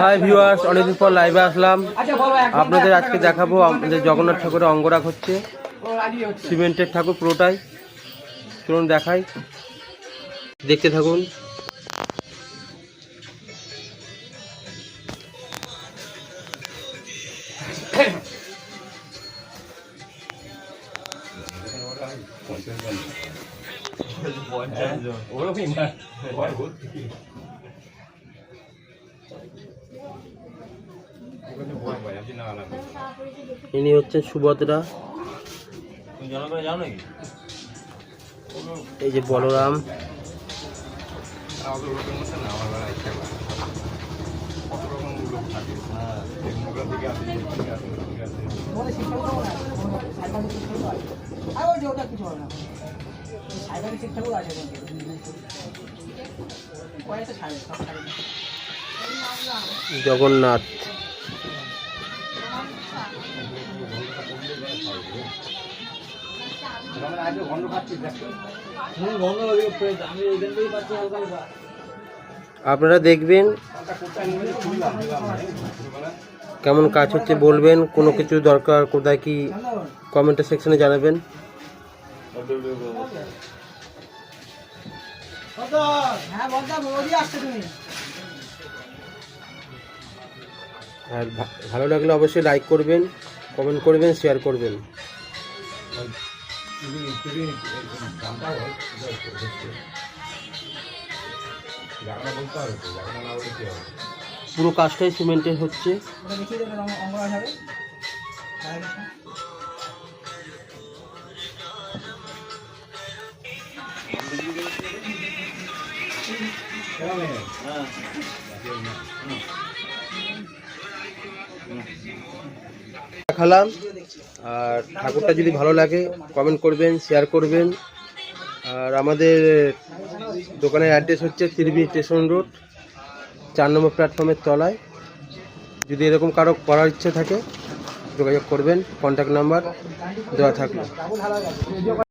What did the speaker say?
Hi viewers, অনেকদিন পর লাইভে আসলাম। আপনাদের আজকে দেখাবো আমাদের জগন্নাথ ঠাকুরের অঙ্গরাগ হচ্ছে, সিমেন্টের ঠাকুর পুরোটাই। চলুন দেখাই, দেখতে থাকুন। ইনি হচ্ছেন সুভদ্রা, এই যে বলরাম, জগন্নাথ, আপনারা দেখবেন কেমন কাজ হচ্ছে, বলবেন কোনো কিছু দরকার কোথায় কি কমেন্ট সেকশনে জানাবেন। আর ভালো লাগলে অবশ্যই লাইক করবেন, কমেন্ট করবেন, শেয়ার করবেন। পুরো কাজটাই সিমেন্টের হচ্ছে। দেখালাম, আর ঠাকুরটা যদি ভালো লাগে কমেন্ট করবেন, শেয়ার করবেন। আর আমাদের দোকানের অ্যাড্রেস হচ্ছে ত্রিবেণী স্টেশন রোড, 4 নম্বর প্ল্যাটফর্মের তলায়। যদি এরকম কারো করার ইচ্ছে থাকে যোগাযোগ করবেন, কন্ট্যাক্ট নাম্বার দেওয়া থাকবে।